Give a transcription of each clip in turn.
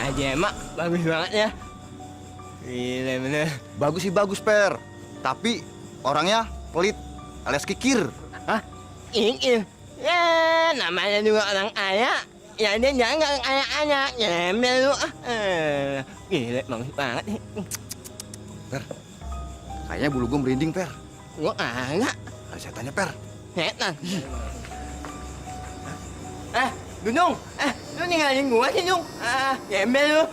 aja emak, bagus banget ya. Gila bener. Bagus sih bagus, Per. Tapi orangnya pelit alias kikir. Hah? Ini ya namanya juga orang kaya. Ya dia jangan kayak nyemel lu. Gila bagus banget nih. Per, kayaknya bulu gue merinding, Per. Gua kagak. Ada setannya, Per. Setan. Dunung, lu ninggalin gua sih, Dung. Gembel lu.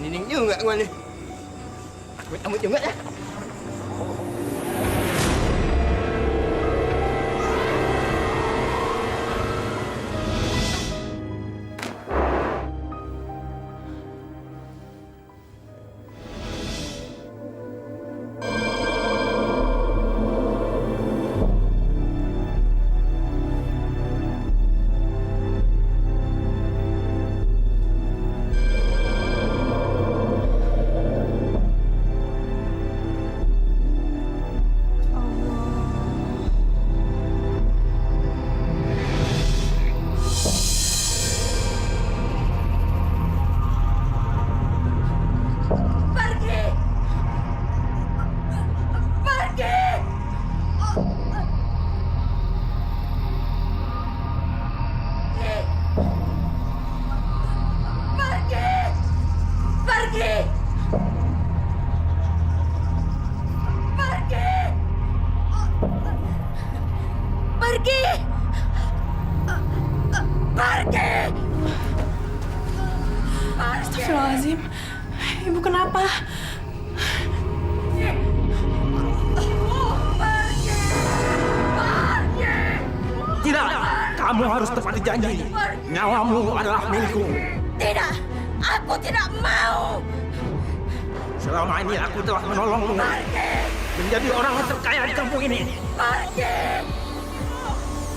Merinding juga gua nih. Amit juga ya. Astagfirullahaladzim. Ibu kenapa? Tidak, kamu harus tepati janji. Nyawamu adalah milikku. Tidak, aku tidak mau. Selama ini aku telah menolongmu menjadi orang terkaya di kampung ini.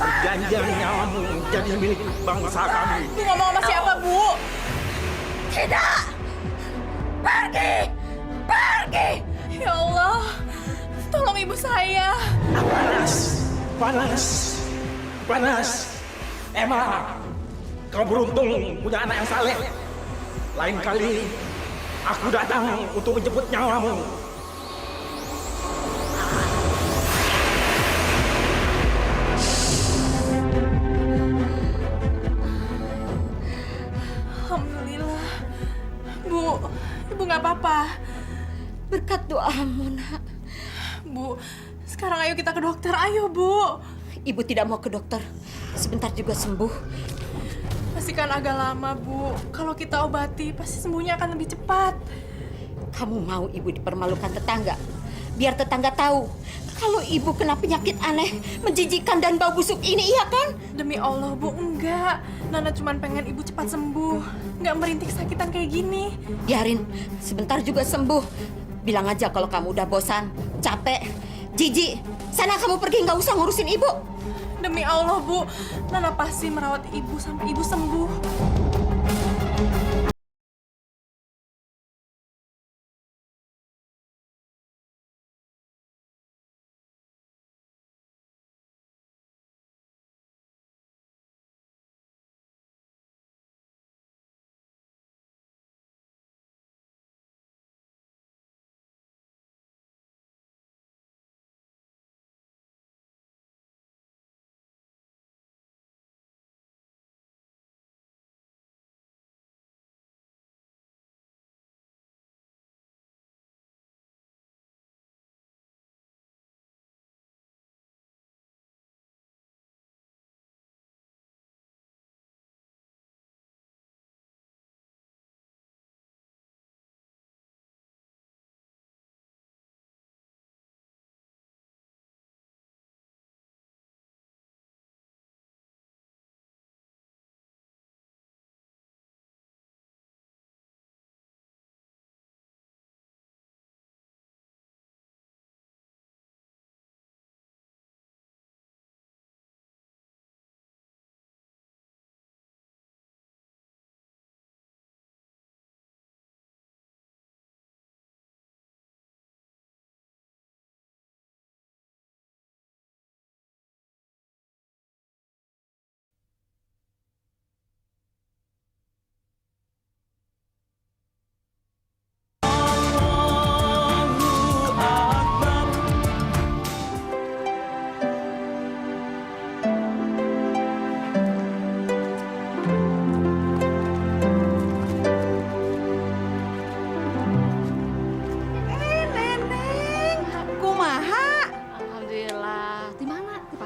Perjanjian nyawamu jadi milik bangsa kami. Bu ngomong sama siapa, Bu? Tidak. Pergi. Pergi. Ya Allah, tolong ibu saya. Panas, panas, panas. Emma, kau beruntung punya anak yang saleh. Lain kali aku datang untuk menjemput nyawamu. Alhamdulillah. Bu, ibu nggak apa-apa. Berkat doamu, nak. Bu, sekarang ayo kita ke dokter. Ayo, Bu. Ibu tidak mau ke dokter. Sebentar juga sembuh. Pasti kan agak lama, Bu. Kalau kita obati, pasti sembuhnya akan lebih cepat. Kamu mau ibu dipermalukan tetangga? Biar tetangga tahu kalau ibu kena penyakit aneh, menjijikkan dan bau busuk ini, iya kan? Demi Allah, Bu, enggak. Nana cuma pengen ibu cepat sembuh. Nggak merintik sakitan kayak gini. Biarin, sebentar juga sembuh. Bilang aja kalau kamu udah bosan, capek, jijik. Sana kamu pergi, nggak usah ngurusin ibu. Demi Allah, Bu. Nana pasti merawat ibu sampai ibu sembuh.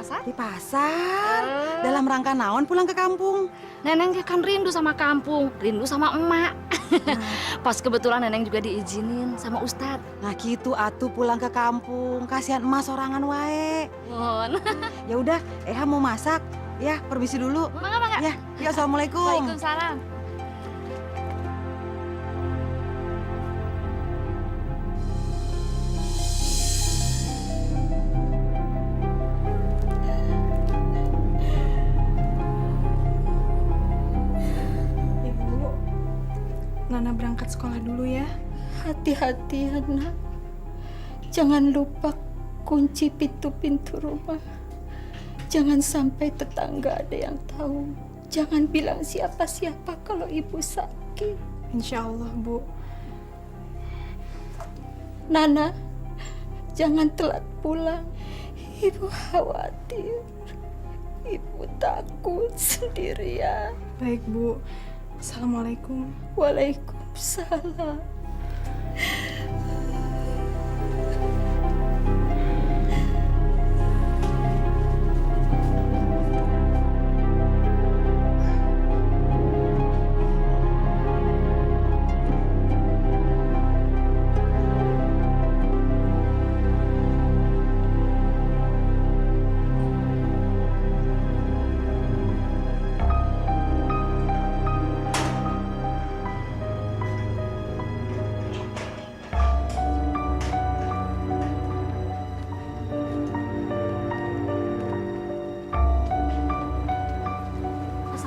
pasar? Di pasar. Dalam rangka naon pulang ke kampung? Neneng kan rindu sama kampung, rindu sama emak. Pas kebetulan Neneng juga diizinin sama Ustadz. Nah gitu atuh pulang ke kampung. Kasihan emas sorangan wae. Mohon. Ya udah, Eha mau masak. Ya, permisi dulu. Mangga. Ya, assalamualaikum. Waalaikumsalam. Ibu, Nana berangkat sekolah dulu ya. Hati-hati, anak. Jangan lupa kunci pintu-pintu rumah. Jangan sampai tetangga ada yang tahu. Jangan bilang siapa-siapa kalau ibu sakit. Insya Allah, Bu. Nana, jangan telat pulang. Ibu khawatir. Ibu takut sendirian. Baik, Bu. Assalamualaikum. Waalaikumsalam.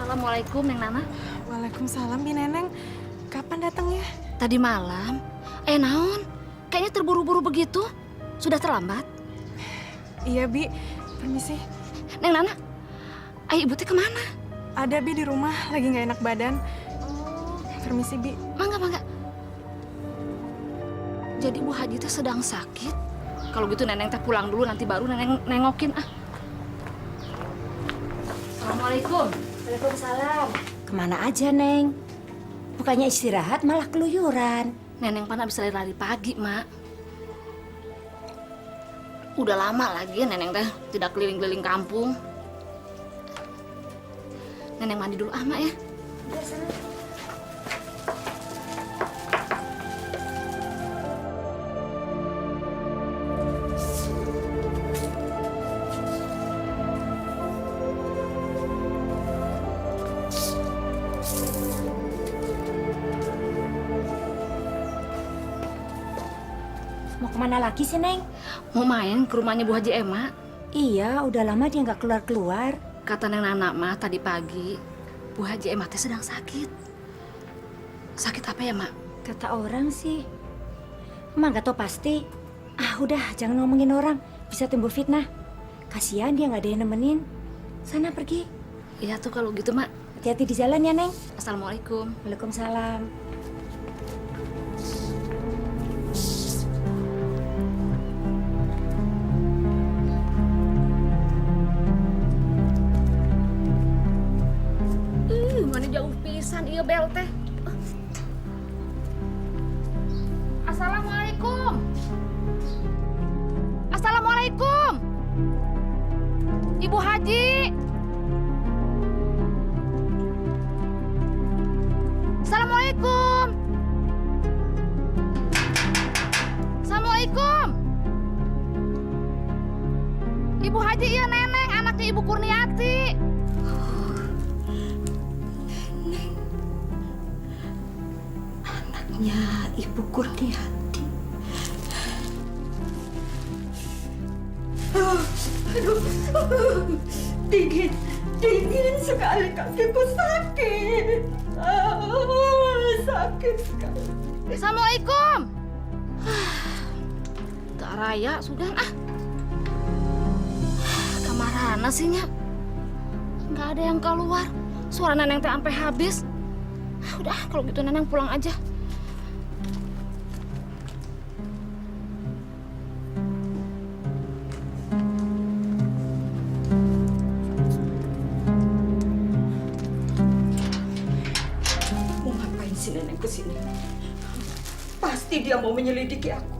Assalamualaikum, Neng Nana. Waalaikumsalam, Bi Neneng. Kapan datangnya? Tadi malam. Naon? Kayaknya terburu-buru begitu. Sudah terlambat. Iya, Bi. Permisi. Neng Nana, ayah ibu teh kemana? Ada, Bi, di rumah. Lagi nggak enak badan. Permisi, Bi. Mangga. Jadi Bu Haji teh sedang sakit. Kalau gitu Neneng teh pulang dulu, nanti baru Neneng nengokin ah. Assalamualaikum. Waalaikumsalam. Kemana aja, Neng? Bukannya istirahat malah keluyuran. Neneng pan habis lari pagi, Mak. Udah lama lagi Neneng teh tidak keliling-keliling kampung. Neneng mandi dulu ah, Mak ya. Mau kemana lagi sih, Neng? Mau main ke rumahnya Bu Haji Ema. Iya, udah lama dia nggak keluar-keluar. Kata Neng Nana mah tadi pagi, Bu Haji Ema teh sedang sakit. Sakit apa ya, Mak? Kata orang sih. Emang nggak tahu pasti. Ah, udah, jangan ngomongin orang. Bisa timbul fitnah. Kasihan dia nggak ada yang nemenin. Sana pergi. Iya tuh kalau gitu, Mak. Hati-hati di jalan ya, Neng. Assalamualaikum. Waalaikumsalam. Mana jauh pisan ieu bel teh. Assalamualaikum. Assalamualaikum. Ibu Haji. Assalamualaikum. Assalamualaikum. Ibu Haji iya Neneng, anaknya Ibu Kurniati. Ya, Ibu Kurniati. Aduh, dingin sekali kakiku sakit. Sakit sekali. Assalamualaikum. Kak Raya sudah ah. Kamarana sih nya. Nggak ada yang keluar. Suara Neneng teh sampai habis. Udah, kalau gitu Neneng pulang aja. Mau ngapain si Neneng kesini? Pasti dia mau menyelidiki aku.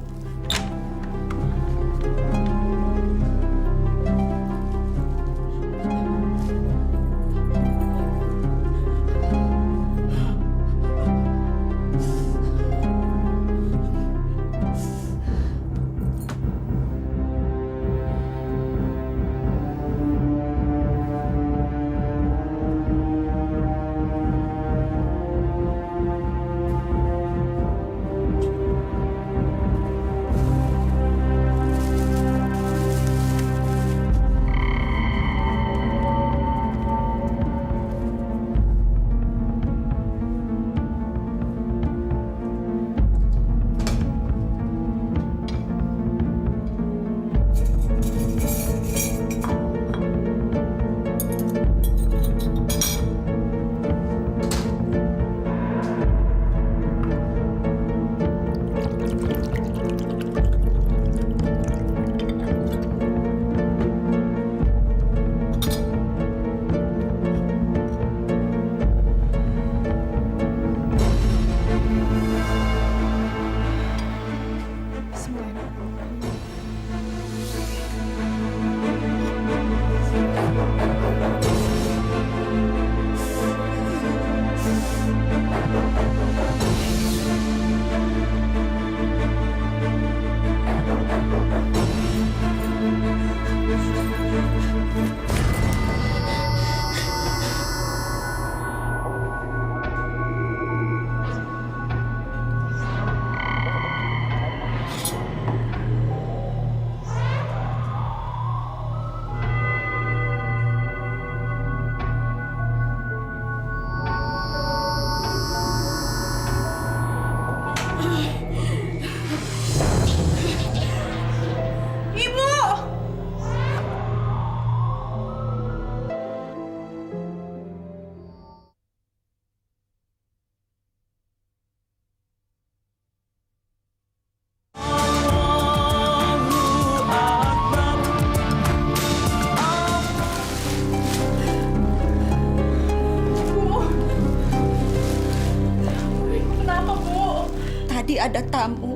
kamu.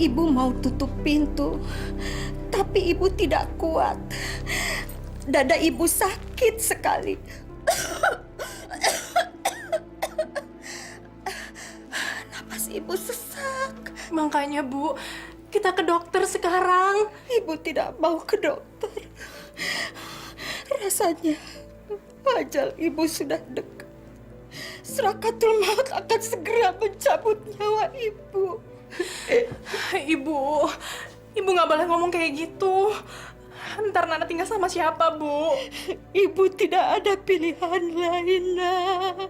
Ibu mau tutup pintu, tapi ibu tidak kuat. Dada ibu sakit sekali. Napas ibu sesak. Makanya Bu, kita ke dokter sekarang. Ibu tidak mau ke dokter. Rasanya ajal ibu sudah dekat. Serakatul maut akan segera mencabut nyawa ibu. Ibu nggak boleh ngomong kayak gitu. Ntar Nana tinggal sama siapa, Bu? Ibu tidak ada pilihan lain, Nak.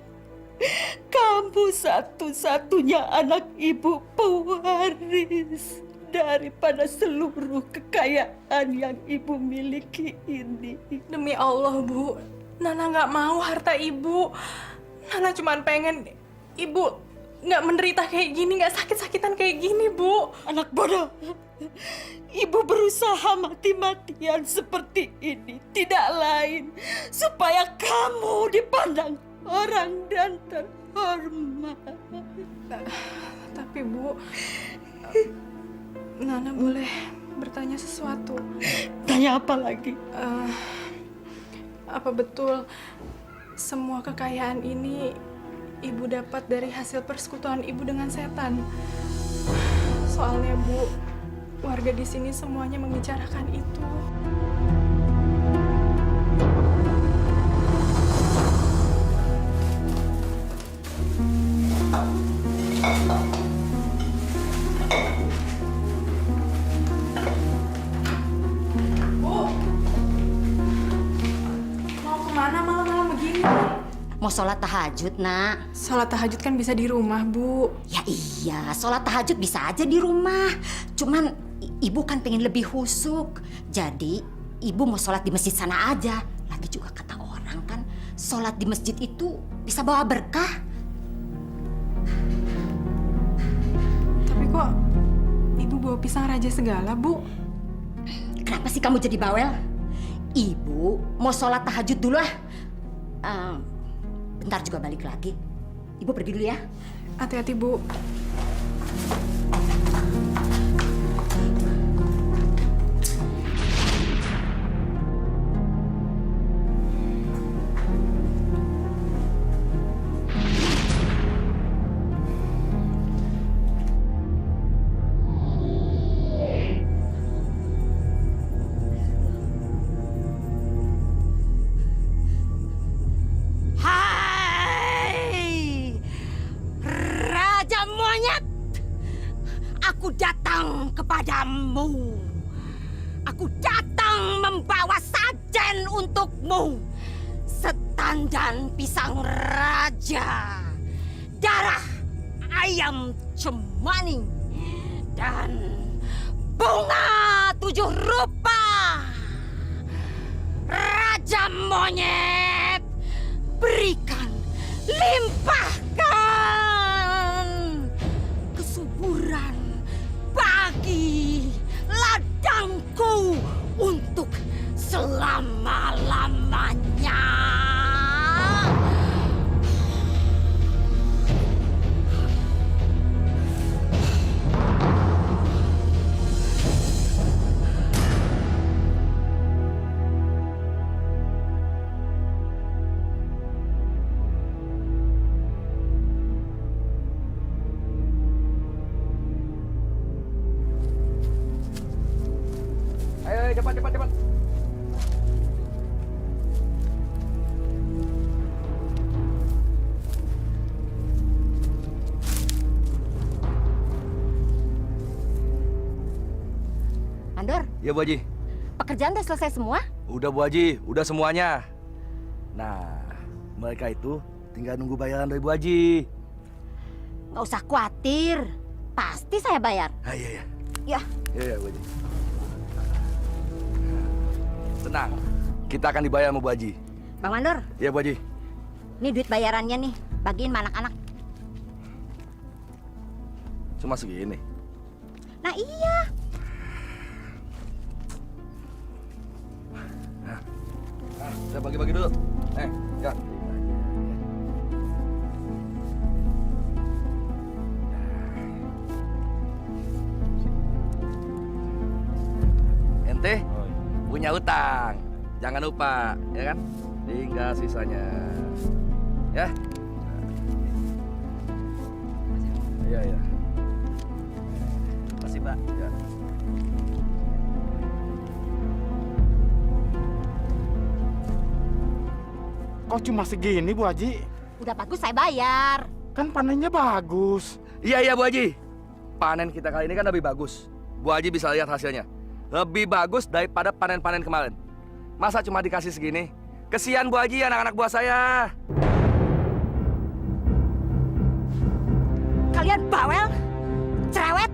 Kamu satu-satunya anak ibu pewaris daripada seluruh kekayaan yang ibu miliki ini. Demi Allah, Bu. Nana nggak mau harta ibu. Nana cuma pengen ibu nggak menderita kayak gini, nggak sakit-sakitan kayak gini, Bu. Anak bodoh. Ibu berusaha mati-matian seperti ini tidak lain supaya kamu dipandang orang dan terhormat. Tapi Bu, Nana boleh bertanya sesuatu? Tanya apa lagi? Apa betul semua kekayaan ini ibu dapat dari hasil persekutuan ibu dengan setan? Soalnya Bu, warga di sini semuanya membicarakan itu. Bu, mau kemana malam-malam begini? Mau sholat tahajud, Nak. Sholat tahajud kan bisa di rumah, Bu. Ya iya, sholat tahajud bisa aja di rumah. Cuman ibu kan pengen lebih husuk. Jadi ibu mau sholat di masjid sana aja. Lagi juga kata orang kan, sholat di masjid itu bisa bawa berkah. Tapi kok ibu bawa pisang raja segala, Bu? Kenapa sih kamu jadi bawel? Ibu mau sholat tahajud dulu ah. Bentar juga balik lagi. Ibu pergi dulu ya. Hati-hati, Bu. Aku datang kepadamu. Aku datang membawa sajen untukmu. Setandan pisang raja, darah ayam cemani, dan bunga 7 rupa. Raja monyet, berikan, limpahkan kesuburan bagi ladangku untuk selama-lamanya. Ayo, cepat. Mandor, Ya Bu Haji, pekerjaan udah selesai semua? udah Bu Haji, udah semuanya. Nah, mereka itu tinggal nunggu bayaran dari Bu Haji. Nggak usah khawatir, pasti saya bayar. Ah, iya. Ya. Iya Bu Haji. Tenang, kita akan dibayar sama Bu Haji. Bang Mandor, Iya Bu Haji. ini duit bayarannya nih, bagiin sama anak-anak. Cuma segini. Nah iya. Nah, kita bagi-bagi dulu. Ya. ente punya utang. Jangan lupa, ya kan? Tinggal sisanya. Ya? Iya, iya. Makasih, Pak. Ya. Kok cuma segini, Bu Haji? Udah bagus saya bayar. Kan panennya bagus. Iya, iya, Bu Haji. Panen kita kali ini kan lebih bagus. Bu Haji bisa lihat hasilnya. Lebih bagus daripada panen-panen kemarin. Masa cuma dikasih segini? Kesian Bu Haji, anak-anak buah saya. Kalian bawel, cerewet,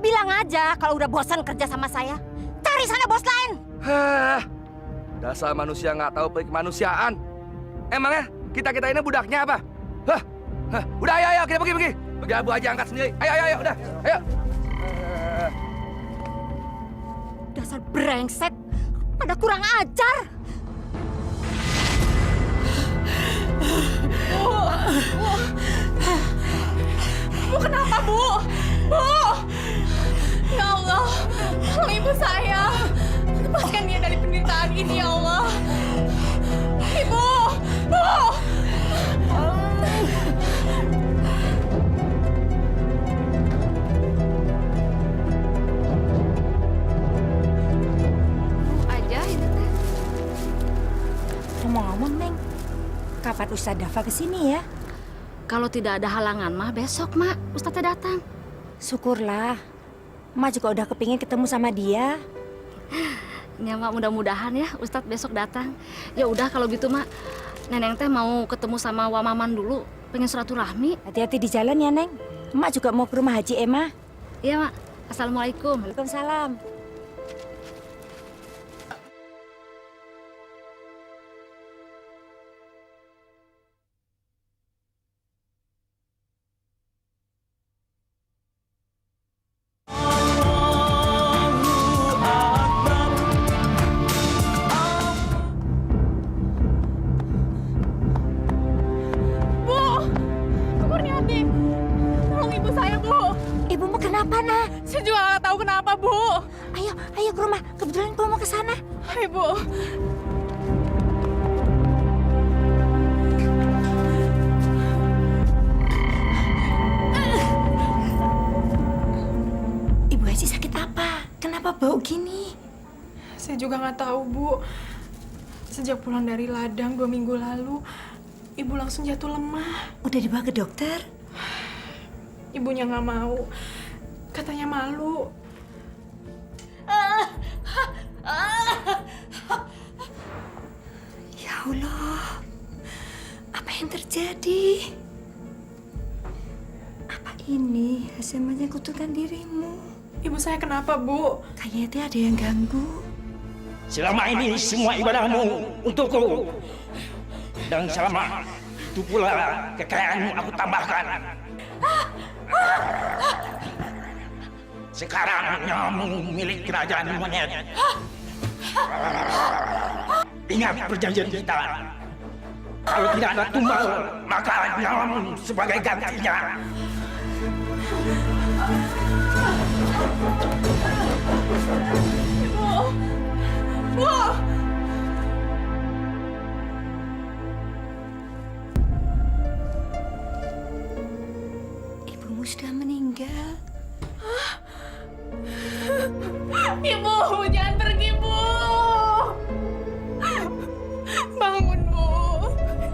bilang aja kalau udah bosan kerja sama saya. Cari sana bos lain. Hah, dasar manusia nggak tahu pelik kemanusiaan. Emangnya kita ini budaknya apa? Hah, hah, udah ayo kita pergi. Biar Bu Haji angkat sendiri. Ayo, udah, ayo. Dasar brengsek, pada kurang ajar. Bu, kenapa, Bu? Bu! Ya Allah, tolong ibu saya. Lepaskan dia dari penderitaan ini, ya Allah. Ibu! Bu! Aja ini teh. Ngomong-ngomong, Neng, kapan Ustadz Dafa kesini ya? Kalau tidak ada halangan mah besok mak Ustadznya datang. Syukurlah. Mak juga udah kepingin ketemu sama dia. Ya mak, mudah-mudahan ya Ustadz besok datang. Ya udah kalau gitu mak, Neneng teh mau ketemu sama Wamaman dulu, pengen silaturahmi. Hati-hati di jalan ya, Neng. Mak juga mau ke rumah Haji Emah. Iya mak. Assalamualaikum. Waalaikumsalam. Ibu mau kenapa, Nak? Saya juga nggak tahu kenapa, Bu. Ayo ke rumah. Kebetulan Ibu mau ke sana. Ayo, Bu. Ibu Haji sakit apa? Kenapa bau gini? Saya juga nggak tahu, Bu. Sejak pulang dari ladang 2 minggu lalu, Ibu langsung jatuh lemah. Udah dibawa ke dokter? Ibunya nggak mau. Katanya malu. Ya Allah, apa yang terjadi? Apa ini hasil menyekutukan dirimu? Ibu saya kenapa, Bu? Kayaknya ada yang ganggu. Selama ini semua ibadahmu untukku. Dan selama itu pula kekayaanmu aku tambahkan. Sekarang nyamu milik kerajaan monyet. Ingat perjanjian kita. Kalau tidak ada tumbal, maka nyamu sebagai gantinya. Bu! Ibumu sudah meninggal. Ibu, jangan pergi, Bu. Bangun, Bu.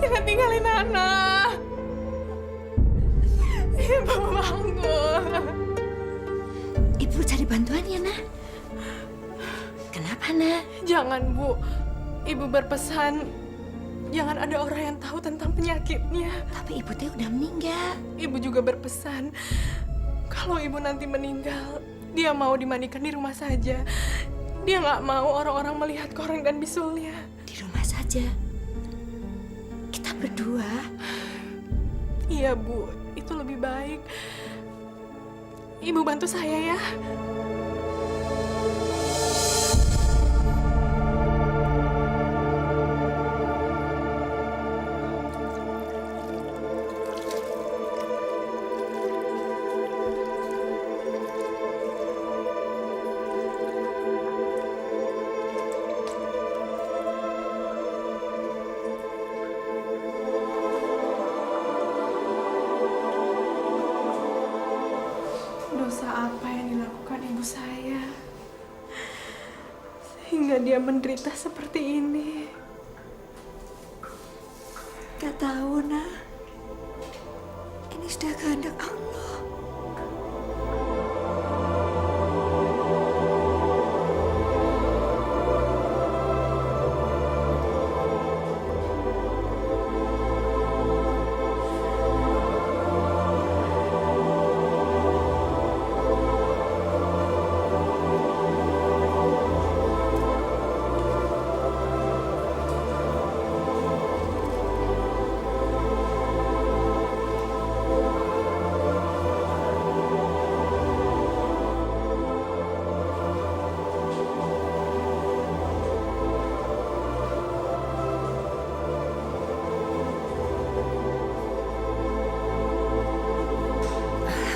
Jangan tinggalin anak. Ibu, bangun. Ibu cari bantuan ya, Nak? Kenapa, Nak? Jangan, Bu. Ibu berpesan jangan ada orang yang tahu tentang penyakitnya. Tapi ibu teh udah meninggal. Ibu juga berpesan kalau ibu nanti meninggal, dia mau dimandikan di rumah saja. Dia nggak mau orang-orang melihat koreng dan bisulnya. Di rumah saja. Kita berdua. Iya, Bu. Itu lebih baik. Ibu bantu saya ya. hingga dia menderita seperti ini? Gak tahu, Nak. Ini sudah kehendak Allah.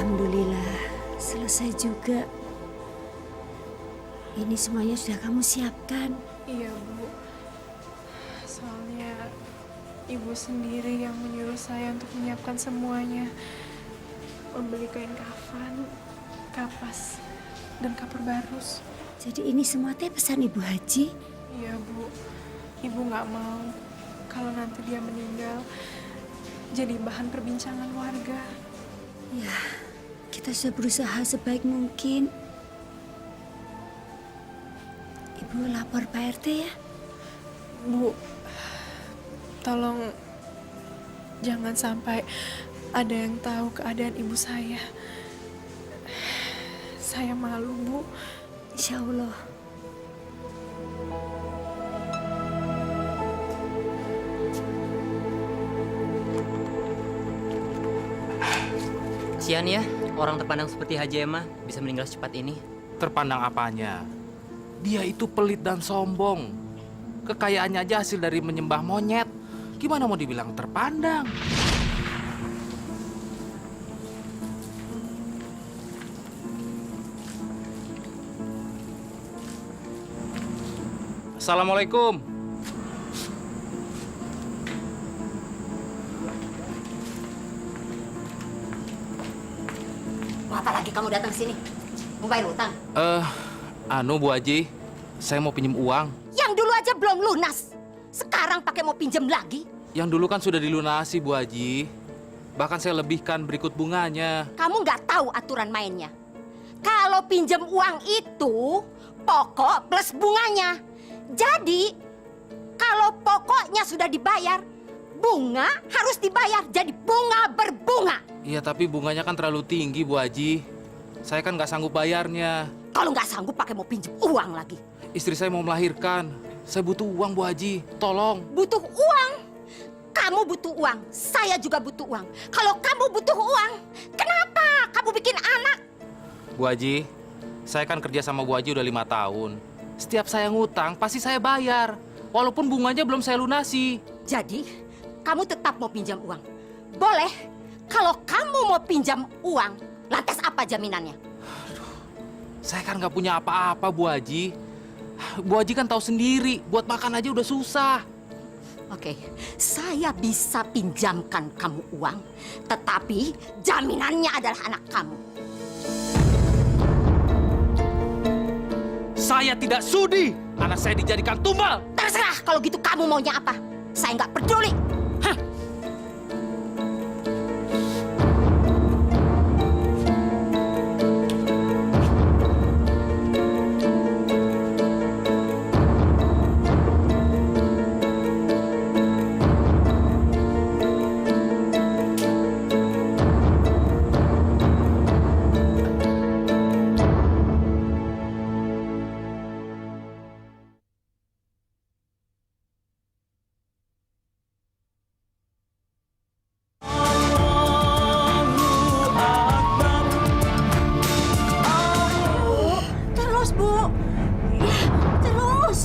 Alhamdulillah, selesai juga. Ini semuanya sudah kamu siapkan. Iya, Bu. Soalnya Ibu sendiri yang menyuruh saya untuk menyiapkan semuanya. Membeli kain kafan, kapas, dan kapur barus. Jadi ini semua teh pesan Ibu Haji? Iya, Bu. Ibu nggak mau kalau nanti dia meninggal jadi bahan perbincangan warga. Ya, kita sudah berusaha sebaik mungkin. Ibu lapor Pak RT ya? Bu, tolong jangan sampai ada yang tahu keadaan ibu saya. Saya malu, Bu. Insya Allah. Kasihan ya, orang terpandang seperti Haji Emma bisa meninggal secepat ini. Terpandang apanya? Dia itu pelit dan sombong. Kekayaannya aja hasil dari menyembah monyet. Gimana mau dibilang terpandang? Assalamualaikum. Mau apa lagi kamu datang sini? Mau bayar utang? Bu Haji, saya mau pinjam uang. Yang dulu aja belum lunas. Sekarang pakai mau pinjam lagi? Yang dulu kan sudah dilunasi, Bu Haji. Bahkan saya lebihkan berikut bunganya. Kamu nggak tahu aturan mainnya. Kalau pinjam uang itu pokok plus bunganya. Jadi kalau pokoknya sudah dibayar, bunga harus dibayar. Jadi bunga berbunga. Iya, tapi bunganya kan terlalu tinggi, Bu Haji. Saya kan nggak sanggup bayarnya. Kalau nggak sanggup pakai mau pinjam uang lagi. Istri saya mau melahirkan. Saya butuh uang, Bu Haji. Tolong. Butuh uang? Kamu butuh uang, saya juga butuh uang. Kalau kamu butuh uang, kenapa kamu bikin anak? Bu Haji, saya kan kerja sama Bu Haji udah 5 tahun. Setiap saya ngutang, pasti saya bayar. Walaupun bunganya belum saya lunasi. Jadi, kamu tetap mau pinjam uang? Boleh. Kalau kamu mau pinjam uang, lantas apa jaminannya? Saya kan nggak punya apa-apa, Bu Haji. Bu Haji kan tahu sendiri, buat makan aja udah susah. Oke, saya bisa pinjamkan kamu uang, tetapi jaminannya adalah anak kamu. Saya tidak sudi anak saya dijadikan tumbal. Terserah kalau gitu kamu maunya apa. Saya nggak peduli. Hah. Terus, Bu. Ya, terus.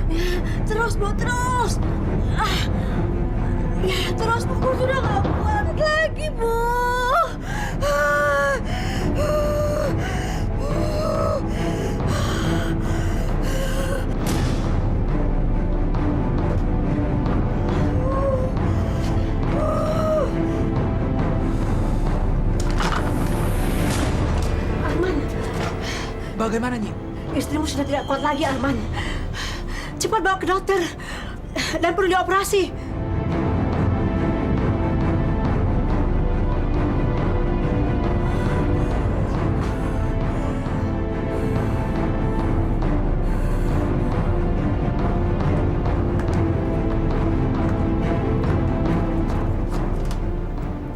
Ya, terus, Bu, terus. Ya, terus, Bu. Aku sudah nggak kuat lagi, Bu. Bagaimana, Nyi? Istrimu sudah tidak kuat lagi, Arman. Cepat bawa ke dokter dan perlu dioperasi.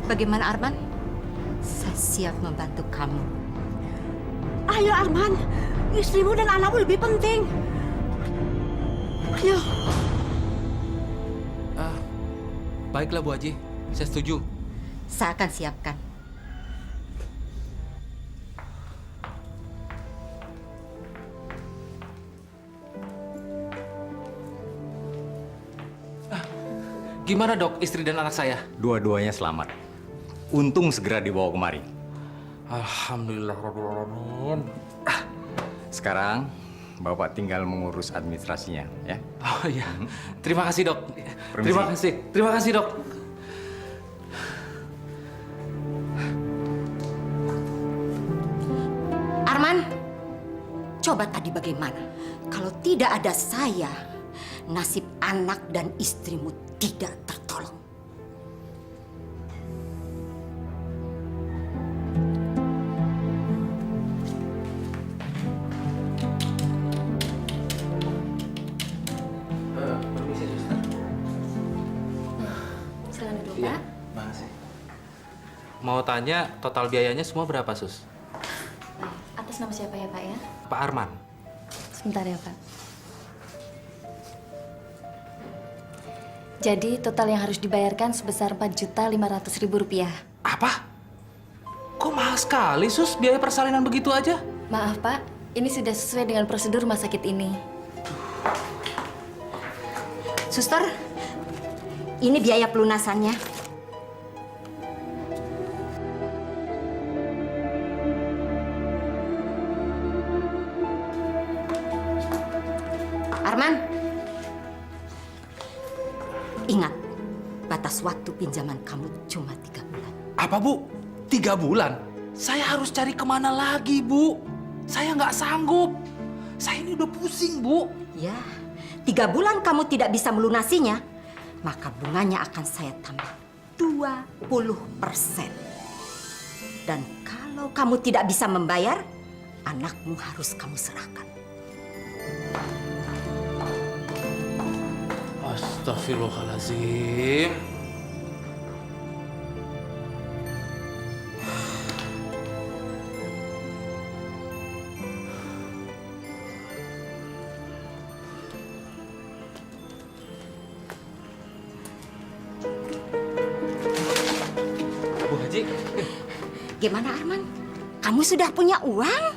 Bagaimana Arman? Saya siap membantu kamu. Ayo Arman, istrimu dan anakmu lebih penting. Ayo. Baiklah Bu Haji, saya setuju. Saya akan siapkan. Gimana dok, istri dan anak saya? Dua-duanya selamat. Untung segera dibawa kemari. Alhamdulillahirrahmanirrahim. Sekarang Bapak tinggal mengurus administrasinya, ya. Oh iya, terima kasih dok. Permisi. Terima kasih dok. Arman, coba tadi bagaimana? Kalau tidak ada saya, nasib anak dan istrimu tidak tertolong. Permisi suster. Silakan duduk, Iya, Pak. makasih. Mau tanya total biayanya semua berapa sus? Atas nama siapa ya, Pak ya? Pak Arman. Sebentar ya, Pak. Jadi total yang harus dibayarkan sebesar Rp4.500.000. Apa? Kok mahal sekali sus biaya persalinan begitu aja? Maaf, Pak. Ini sudah sesuai dengan prosedur rumah sakit ini. Suster, ini biaya pelunasannya. Arman, ingat, batas waktu pinjaman kamu cuma 3 bulan. Apa Bu? 3 bulan? Saya harus cari kemana lagi Bu? Saya nggak sanggup. Saya ini udah pusing Bu. Ya, 3 bulan kamu tidak bisa melunasinya, maka bunganya akan saya tambah 20%. Dan kalau kamu tidak bisa membayar, anakmu harus kamu serahkan. Astagfirullahaladzim. Bu Haji. Gimana Arman? Kamu sudah punya uang?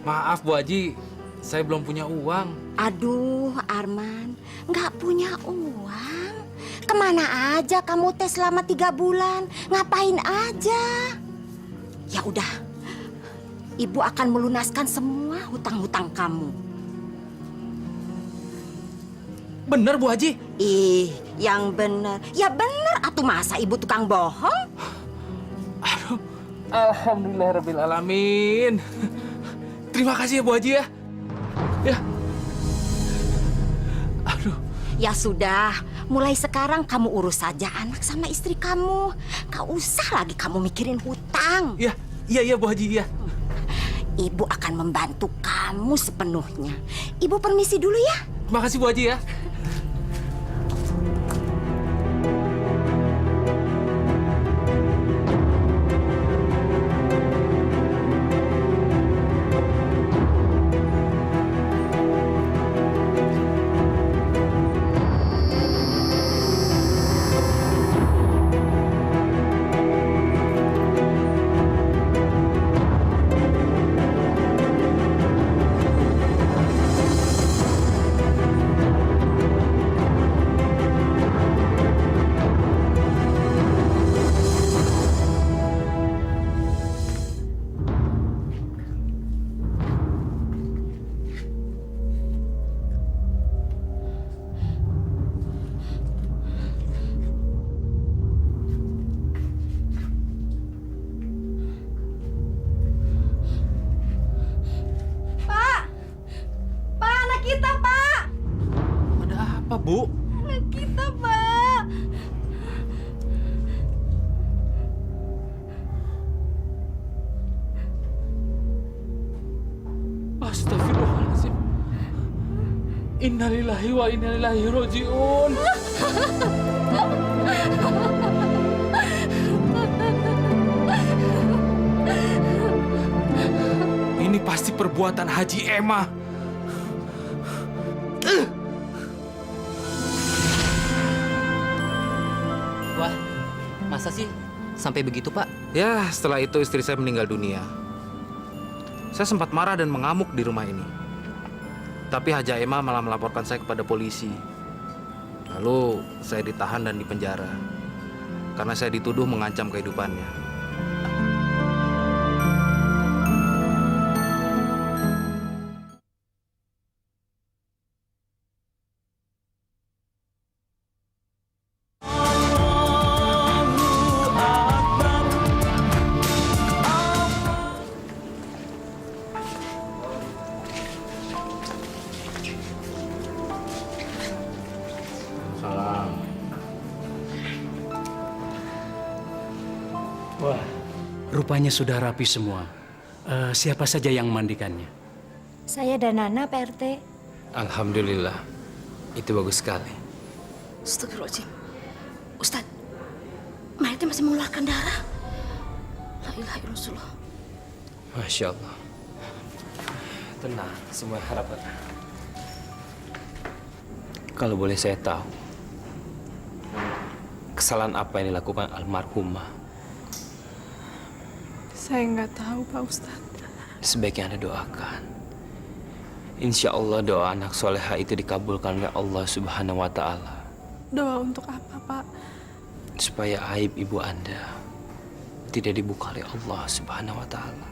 Maaf Bu Haji, saya belum punya uang. Aduh Arman, nggak punya uang? Kemana aja kamu tes selama 3 bulan? Ngapain aja? Ya udah, Ibu akan melunaskan semua hutang-hutang kamu. Bener Bu Haji? Ih, yang bener. Ya bener, atuh masa Ibu tukang bohong? Aduh, alhamdulillahirrabbilalamin. Terima kasih ya Bu Haji ya. Ya. Aduh. Ya sudah, mulai sekarang kamu urus saja anak sama istri kamu. Gak usah lagi kamu mikirin hutang. Iya Bu Haji, iya. Ibu akan membantu kamu sepenuhnya. Ibu permisi dulu ya. Makasih Bu Haji ya. Bu? Anak kita, Pak. Astagfirullahaladzim. Innalillahi wa inna ilaihi raji'un. Ini pasti perbuatan Haji Ema. Wah, masa sih sampai begitu, Pak? Ya, setelah itu istri saya meninggal dunia. Saya sempat marah dan mengamuk di rumah ini. Tapi Haja Ema malah melaporkan saya kepada polisi. Lalu saya ditahan dan dipenjara. Karena saya dituduh mengancam kehidupannya. Wah, rupanya sudah rapi semua. Siapa saja yang memandikannya? Saya dan Nana, Pak RT. Alhamdulillah, itu bagus sekali. Astagfirullahaladzim. Ustadz, mayatnya masih mengeluarkan darah. La ilaha illallah. Masya Allah. Tenang, semua harapan. Kalau boleh saya tahu, kesalahan apa yang dilakukan almarhumah? Saya nggak tahu, Pak Ustadz. Sebaiknya Anda doakan. Insya Allah doa anak soleha itu dikabulkan oleh Allah Subhanahu wa Ta'ala. Doa untuk apa, Pak? Supaya aib ibu Anda tidak dibuka oleh Allah Subhanahu wa Ta'ala.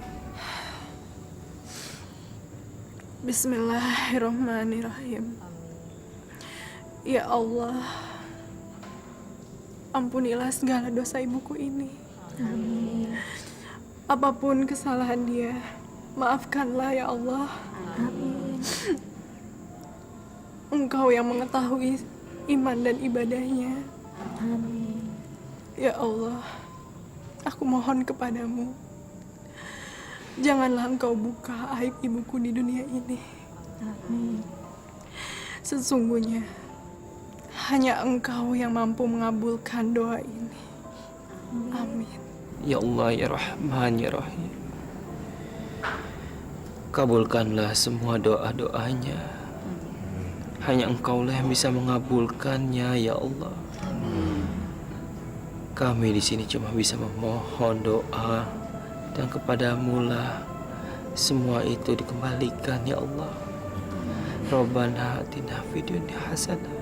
Bismillahirrahmanirrahim. Ya Allah, ampunilah segala dosa ibuku ini. Amin. Apapun kesalahan dia, maafkanlah ya Allah. Amin. Engkau yang mengetahui iman dan ibadahnya. Amin. Ya Allah, aku mohon kepadamu, janganlah engkau buka aib ibuku di dunia ini. Amin. Sesungguhnya hanya engkau yang mampu mengabulkan doa ini. Amin. Ya Allah, ya Rahman, ya Rahim. Kabulkanlah semua doa-doanya. Hanya Engkaulah yang bisa mengabulkannya, ya Allah. Kami di sini cuma bisa memohon doa, dan kepadamu lah semua itu dikembalikan, ya Allah. Rabbana atina fid dunya hasanah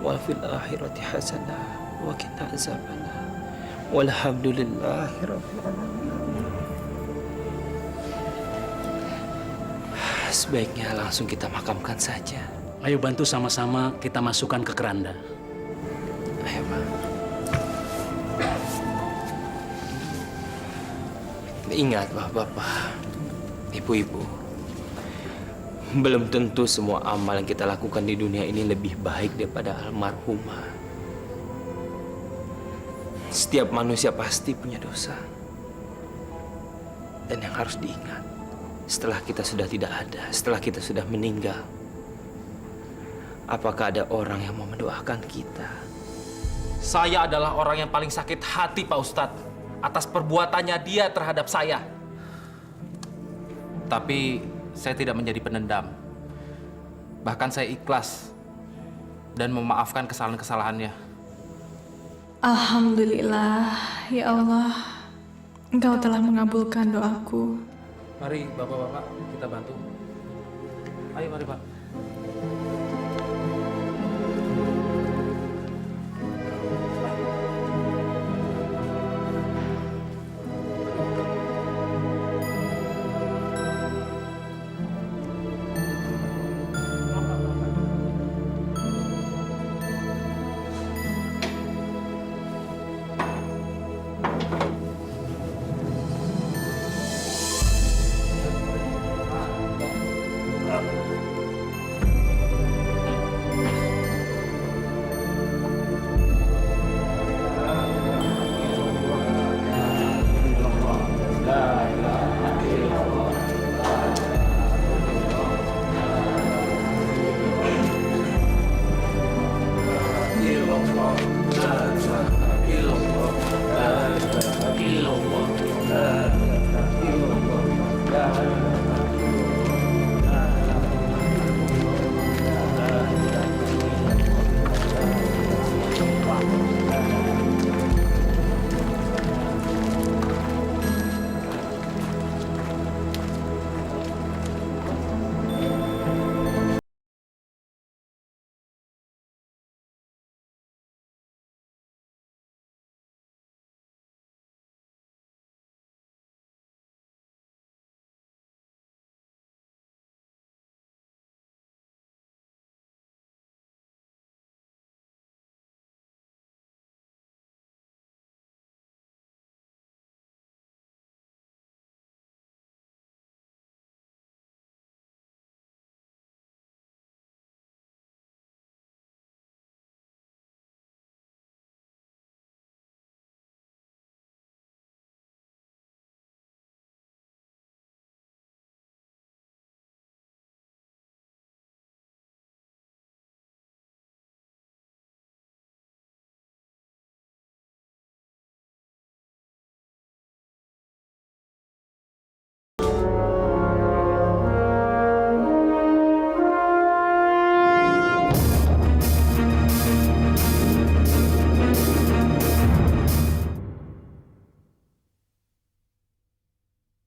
wa fil akhirati hasanah wa qina azabannar. Walhamdulillahirabbil alamin. Sebaiknya langsung kita makamkan saja. Ayo bantu sama-sama kita masukkan ke keranda. Ayo, Pak. Ingat, Bapak-bapak, Ibu-ibu, belum tentu semua amal yang kita lakukan di dunia ini lebih baik daripada almarhumah. Setiap manusia pasti punya dosa. Dan yang harus diingat, setelah kita sudah tidak ada, setelah kita sudah meninggal, apakah ada orang yang mau mendoakan kita? Saya adalah orang yang paling sakit hati, Pak Ustadz, atas perbuatannya dia terhadap saya. Tapi saya tidak menjadi penendam. Bahkan saya ikhlas dan memaafkan kesalahan-kesalahannya. Alhamdulillah, ya Allah, Engkau telah mengabulkan doaku. Mari Bapak-bapak kita bantu. Ayo mari Pak.